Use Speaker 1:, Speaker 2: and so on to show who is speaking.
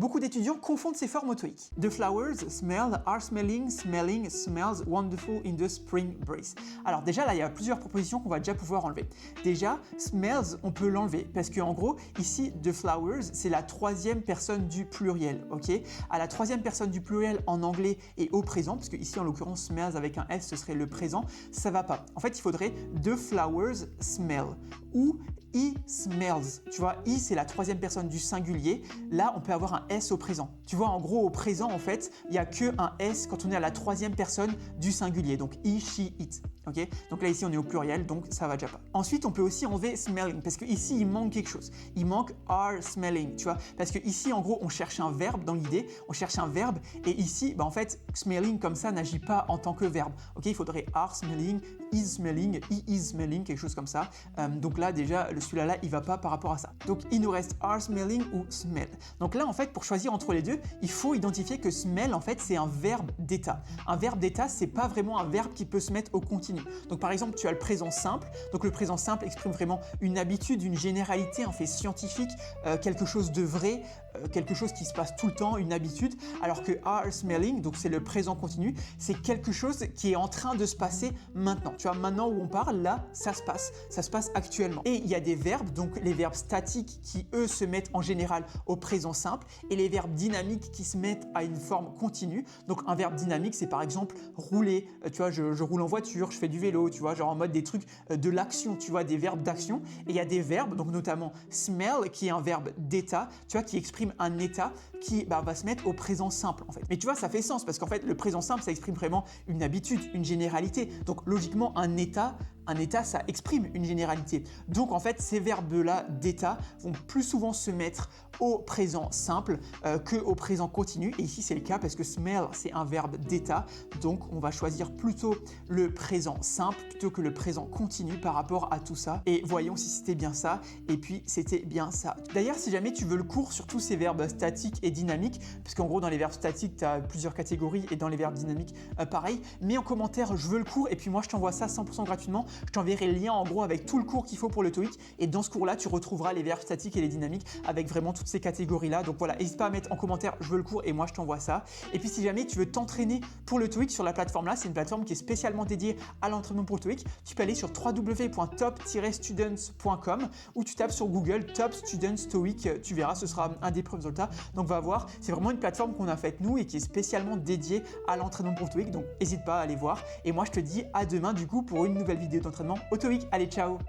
Speaker 1: Beaucoup d'étudiants confondent ces formes au TOEIC. The flowers smell, are smelling, smelling, smells wonderful in the spring breeze. Alors déjà là, il y a plusieurs propositions qu'on va déjà pouvoir enlever. Déjà, smells, on peut l'enlever parce que en gros, ici, the flowers, c'est la troisième personne du pluriel, ok? À la troisième personne du pluriel en anglais et au présent, parce que ici en l'occurrence smells avec un S, ce serait le présent, ça va pas. En fait, il faudrait the flowers smell ou he smells. Tu vois, he c'est la troisième personne du singulier. Là, on peut avoir un S au présent. Tu vois, en gros, au présent, en fait, il n'y a que un S quand on est à la troisième personne du singulier. Donc he, she, it. Ok? Donc là, ici, on est au pluriel, donc ça va déjà pas. Ensuite, on peut aussi enlever smelling parce que ici, il manque quelque chose. Il manque are smelling, tu vois? Parce que ici, en gros, on cherche un verbe dans l'idée. On cherche un verbe et ici, en fait, smelling comme ça n'agit pas en tant que verbe. Ok? Il faudrait are smelling, is smelling, he is smelling, quelque chose comme ça. Donc là, déjà, celui-là, il va pas par rapport à ça. Donc, il nous reste are smelling ou smell. Donc là, en fait, pour choisir entre les deux, il faut identifier que smell, en fait, c'est un verbe d'état. Un verbe d'état, c'est pas vraiment un verbe qui peut se mettre au continu. Donc, par exemple, tu as le présent simple. Donc, le présent simple exprime vraiment une habitude, une généralité, un fait scientifique, quelque chose de vrai, quelque chose qui se passe tout le temps, une habitude. Alors que are smelling, donc c'est le présent continu, c'est quelque chose qui est en train de se passer maintenant. Tu vois, maintenant où on parle, là, ça se passe actuellement. Et il y a des verbes, donc les verbes statiques qui, eux, se mettent en général au présent simple et les verbes dynamiques qui se mettent à une forme continue. Donc, un verbe dynamique, c'est par exemple rouler. Tu vois, je roule en voiture, je fais du vélo, tu vois, genre en mode des trucs de l'action, tu vois, des verbes d'action. Et il y a des verbes, donc notamment smell, qui est un verbe d'état, tu vois, qui exprime un état qui va se mettre au présent simple, en fait. Mais tu vois, ça fait sens parce qu'en fait, le présent simple, ça exprime vraiment une habitude, une généralité. Donc, logiquement, un état, ça exprime une généralité. Donc, en fait, ces verbes-là d'état vont plus souvent se mettre au présent simple que au présent continu. Et ici, c'est le cas parce que smell, c'est un verbe d'état. Donc, on va choisir plutôt le présent simple plutôt que le présent continu par rapport à tout ça. Et voyons si c'était bien ça. Et puis, c'était bien ça. D'ailleurs, si jamais tu veux le cours sur tous ces verbes statiques et dynamiques, parce qu'en gros, dans les verbes statiques, tu as plusieurs catégories et dans les verbes dynamiques, pareil, mets en commentaire, je veux le cours. Et puis, moi, je t'envoie ça 100% gratuitement. Je t'enverrai le lien en gros avec tout le cours qu'il faut pour le TOEIC. Et dans ce cours-là, tu retrouveras les verbes statiques et les dynamiques avec vraiment toutes ces catégories-là. Donc voilà, n'hésite pas à mettre en commentaire, je veux le cours et moi je t'envoie ça. Et puis si jamais tu veux t'entraîner pour le TOEIC sur la plateforme-là, c'est une plateforme qui est spécialement dédiée à l'entraînement pour le TOEIC. Tu peux aller sur www.top-students.com ou tu tapes sur Google Top Students TOEIC. Tu verras, ce sera un des premiers résultats. Donc va voir, c'est vraiment une plateforme qu'on a faite nous et qui est spécialement dédiée à l'entraînement pour le TOEIC. Donc n'hésite pas à aller voir. Et moi je te dis à demain du coup pour une nouvelle vidéo d'entraînement au TOEIC. Allez, ciao!